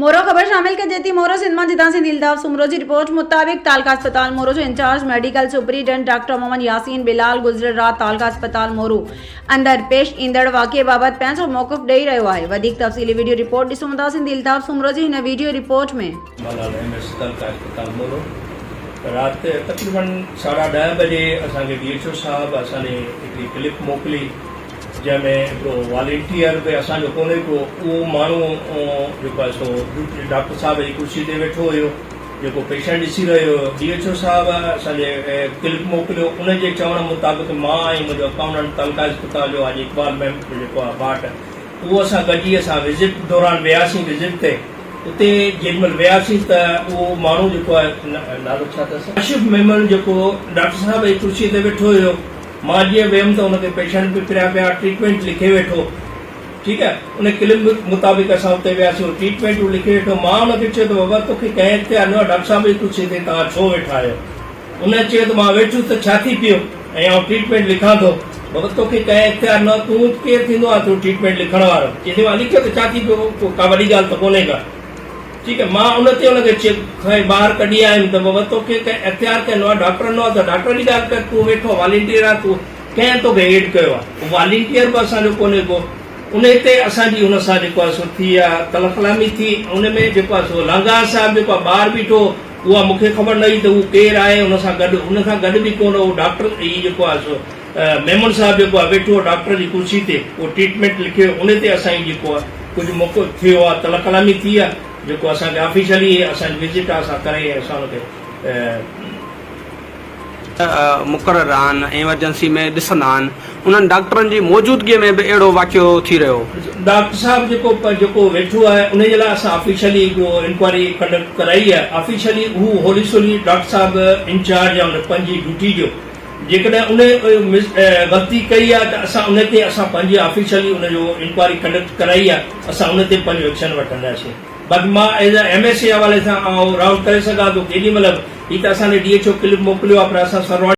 मोरो खबर शामिल के जेती मोरो सिंध में जिता सिंध इल्ताफ सुमरो की रिपोर्ट मुताबिक तालका अस्पताल मोरो जो incharge medical superintendent doctor Mohammad Yasin Bilal गुजर रात तालका अस्पताल मोरो अंदर पेश ईंदड़ वाक़े बाबत पंहिंजो मौक़िफ़ ॾेई रहियो आहे। वधीक तफ़सीली वीडियो रिपोर्ट ॾिसूं था सिंध इल्ताफ सुमरो जी हिन वीडियो रिपोर्ट में। रात तकरीबन 10:30 बजे असांखे DHO साहब असांखे हिकिड़ी क्लिप मोकिली जंहिंमें वॉलंटियर बि असांजो कोन्हे को उहो माण्हू जेको आहे सो डॉक्टर साहब जी कुर्सी ते वेठो हुयो जेको पेशेंट ॾिसी रहियो हुयो। DHO साहब असांजे क्लिप मोकिलियो। उनजे चवण मुताबिक़ मां ऐं मुंहिंजो अकाउंटेंट तालका अस्पताल जो अॼु इकबाल मैम जेको आहे बाट उहो असां गॾिजी असां विज़िट दौरान वियासीं विज़िट ते। उते जेॾीमहिल वियासीं त उहो माण्हू जेको आहे नालो छा अथसि आशिफ मेमन जेको डॉक्टर साहब जी कुर्सी ते वेठो हुयो। मां जीअं वियुमि त हुनखे पेशेंट बि फिरिया पिया ट्रीटमेंट लिखे वेठो। ठीकु आहे, उन क्लिप मुताबिक़ असां उते वियासीं ट्रीटमेंट लिखे वेठो। मां हुनखे चयो त बाबा तोखे कंहिं इख़्तियार न डॉक्टर साहब जी कुर्सी ते तव्हां छो वेठा आहियो। उन चयो त मां वेठुसि त छा थी पियो ऐं आउं ट्रीटमेंट लिखां थो। बाबा तोखे कंहिं इख़्तियार न, तूं केरु थींदो आहे तूं ट्रीटमेंट लिखण वारो। चई मां लिखियो त छा थी पियो, का वॾी ॻाल्हि त कोन्हे का। ठीकु आहे, मां उन ते हुनखे ॿाहिरि कढी आयुमि त बाबा तोखे कंहिं इख़्तियार कंदो आहे डॉक्टर न त डॉक्टर जी ॻाल्हि कर, तूं वेठो वॉलंटियर आहे, तूं कंहिं तोखे एड कयो आहे। वॉलंटियर बि असांजो कोन्हे को। उन ते असांजी हुन सां जेको आहे सो थी आहे तलकलामी थी। उन में जेको आहे सो लांगा साहिब जेको आहे ॿाहिरि बीठो, उहा मूंखे ख़बर न हुई त उहो केरु आहे। हुन सां गॾु उन खां गॾु बि कोन उहो डॉक्टर ई जेको आहे सो मेमन साहिब जेको आहे वेठो डॉक्टर जी कुर्सी ते, उहो ट्रीटमेंट लिखियो। उन ते असांजी जेको आहे कुझु मौक़ो थियो आहे, तलकलामी थी आहे। जेको असांखे ऑफिशियली असांजी विज़िट आहे असां करे असां हुनखे मुक़ररु आहिनि एमरजेंसी में ॾिसंदा आहिनि, उन्हनि डॉक्टरनि जी मौजूदगीअ में बि अहिड़ो वाक़ियो थी रहियो। डॉक्टर साहब जेको वेठो आहे उन जे लाइ असां ऑफिशियली इंक्वायरी कंडक्ट कराई आहे। ऑफिशियली हू होली सोली डॉक्टर साहब इंचार्ज आहे पंहिंजी ड्यूटी जो। जेकॾहिं उन ग़लती कई आहे त असां उन ते असां पंहिंजी ऑफिशियली उनजो इंक्वायरी कंडक्ट कराई आहे। असां उन ते पंहिंजो एक्शन वठंदासीं। बाक़ी मां एज़ अ MSA हवाले सां राउंड करे सघां थो केॾी महिल ही त असांखे DHO क्लिप मोकिलियो आहे पर असां